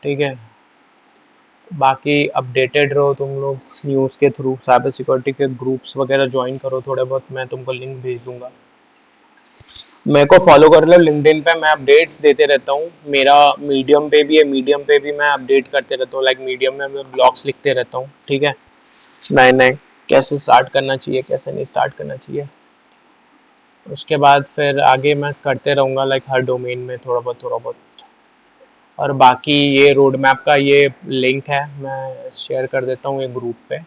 Speaker 1: ठीक है। बाकी अपडेटेड रहो तुम लोग न्यूज़ के थ्रू, साइबर सिक्योरिटी के ग्रुप्स वगैरह ज्वाइन करो थोड़े बहुत, मैं तुमको लिंक भेज दूंगा। मेरे को फॉलो कर लो लिंक्डइन पे, मैं अपडेट्स देते रहता हूँ। मेरा मीडियम पे भी है, मीडियम पे भी मैं अपडेट करते रहता हूँ, लाइक मीडियम में मैं ब्लॉग्स लिखते रहता हूँ, ठीक है। नए नए कैसे स्टार्ट करना चाहिए कैसे नहीं स्टार्ट करना चाहिए, उसके बाद फिर आगे मैं करते रहूँगा लाइक हर डोमेन में थोड़ा बहुत थोड़ा बहुत। और बाकी ये रोड मैप का ये लिंक है, मैं शेयर कर देता हूँ ये ग्रुप पे।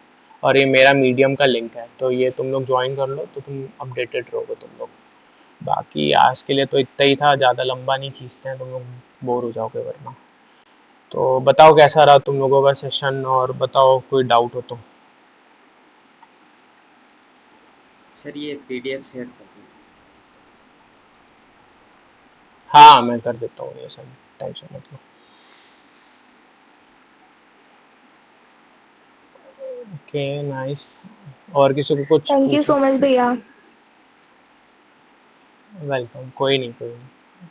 Speaker 1: और ये मेरा मीडियम का लिंक है, तो ये तुम लोग ज्वाइन कर लो तो तुम अपडेटेड रहोगे तुम लोग। बाकी आज के लिए तो इतना ही था, ज़्यादा लंबा नहीं खींचते हैं, तुम लोग बोर हो जाओगे वरना। तो बताओ कैसा रहा तुम लोगों का सेशन, और बताओ कोई डाउट हो तो।
Speaker 4: सर ये पीडीएफ शेयर कर दीजिए।
Speaker 1: हाँ मैं कर देता हूँ ये सब, टेंशन मत लो। Okay nice. और किसी को कुछ
Speaker 5: थैंक यू
Speaker 1: पूछना?
Speaker 5: सो मच भैया।
Speaker 1: वेलकम, कोई नहीं कोई नहीं।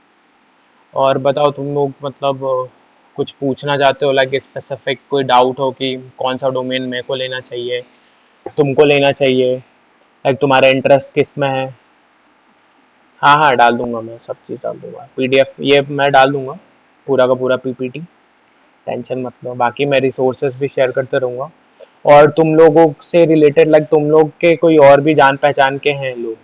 Speaker 1: और बताओ तुम लोग मतलब कुछ पूछना चाहते हो, लाइक स्पेसिफिक कोई डाउट हो कि कौन सा डोमेन मेरे को लेना चाहिए, तुमको लेना चाहिए, लाइक तुम्हारा इंटरेस्ट किस में है? हाँ हाँ डाल दूंगा, मैं सब चीज़ डाल दूंगा, पीडीएफ ये मैं डाल दूंगा, पूरा का पूरा पीपीटी, टेंशन मत लो। बाकी मैं रिसोर्सेज भी शेयर करते रहूँगा। और तुम लोगों से रिलेटेड लाइक तुम लोग के कोई और भी जान पहचान के हैं लोग,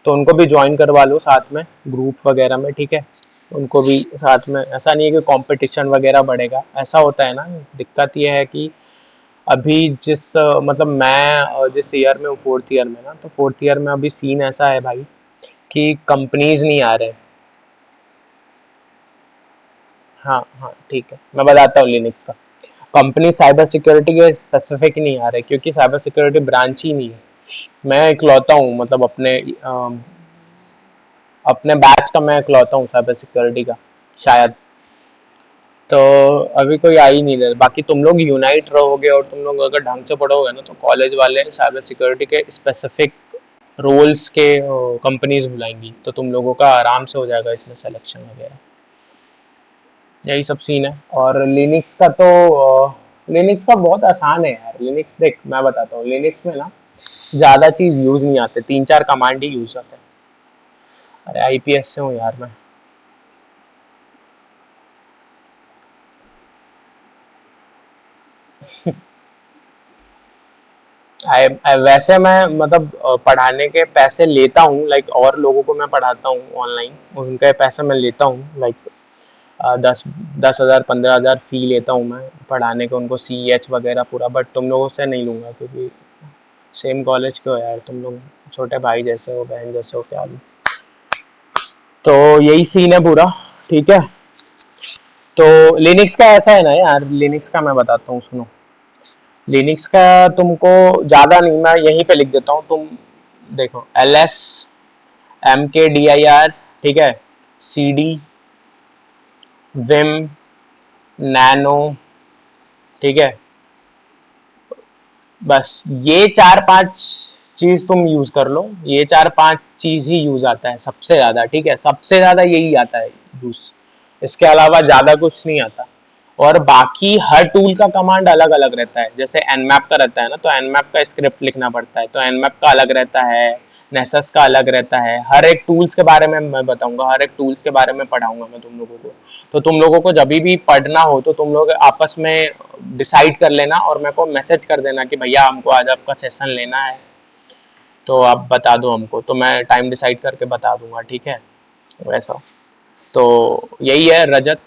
Speaker 1: तो उनको भी ज्वाइन करवा लो साथ में ग्रुप वगैरह में, ठीक है? उनको भी साथ में, ऐसा नहीं है कि कंपटीशन वगैरह बढ़ेगा, ऐसा होता है ना। दिक्कत ये है कि अभी जिस मतलब मैं जिस ईयर में हूँ, फोर्थ ईयर में ना, तो फोर्थ ईयर में अभी सीन ऐसा है भाई कि कंपनीज नहीं आ रहे। हाँ हाँ ठीक है, मैं बताता हूँ लिनक्स का। कंपनी साइबर सिक्योरिटी के स्पेसिफिक नहीं आ रहे, क्योंकि साइबर सिक्योरिटी ब्रांच ही नहीं है। मैं इकलौता हूँ, मतलब अपने बैच का मैं इकलौता हूँ साइबर सिक्योरिटी का, शायद। तो अभी कोई आ ही नहीं रहा। बाकी तुम लोग यूनाइट रहोगे और तुम लोग अगर ढंग से पढ़ोगे ना, तो कॉलेज वाले साइबर सिक्योरिटी के स्पेसिफिक रोल्स के कंपनीज बुलाएंगी, तो तुम लोगों का आराम से हो जाएगा इसमें सिलेक्शन वगैरह। यही सब सीन है। और लिनक्स का तो लिनक्स का बहुत आसान है यार। लिनक्स देख मैं बताता हूँ, लिनक्स में ना ज़्यादा चीज़ यूज़ नहीं आते, 3-4 कमांड ही यूज़ आते हैं। अरे आईपीएस से हूँ यार मैं। वैसे मैं मतलब पढ़ाने के पैसे लेता हूँ, लाइक और लोगों को मैं पढ़ाता हूँ ऑनलाइन, उनके पैसे मैं लेता हूँ, लाइक 10,000 15,000 फी लेता हूँ मैं पढ़ाने के उनको, CH वगैरह पूरा। बट तुम लोगों से नहीं लूँगा, क्योंकि सेम कॉलेज के हो यार तुम लोग, छोटे भाई जैसे हो, बहन जैसे हो, क्या भी। तो यही सीन है पूरा, ठीक है? तो लिनक्स का ऐसा है ना यार, लिनक्स का मैं बताता हूँ सुनो। लिनक्स का तुमको ज़्यादा नहीं, मैं यहीं पे लिख देता हूँ, तुम देखो LS MKDIR, ठीक है, CD, विम, नैनो, ठीक है, बस ये 4-5 चीज तुम यूज कर लो। ये 4-5 चीज ही यूज आता है सबसे ज्यादा, ठीक है? सबसे ज्यादा यही आता है यूज, इसके अलावा ज्यादा कुछ नहीं आता। और बाकी हर टूल का कमांड अलग अलग रहता है। जैसे nmap का रहता है ना, तो nmap का स्क्रिप्ट लिखना पड़ता है, तो nmap का अलग रहता है, नेसस का अलग रहता है। हर एक टूल्स के बारे में मैं बताऊंगा, हर एक टूल्स के बारे में पढ़ाऊंगा मैं तुम लोगों को। तो तुम लोगों को जब भी पढ़ना हो तो तुम लोग आपस में डिसाइड कर लेना और मेरे को मैसेज कर देना कि भैया हमको आज आपका सेशन लेना है, तो आप बता दो हमको, तो मैं टाइम डिसाइड करके बता दूंगा, ठीक है? वैसा। तो यही है रजत,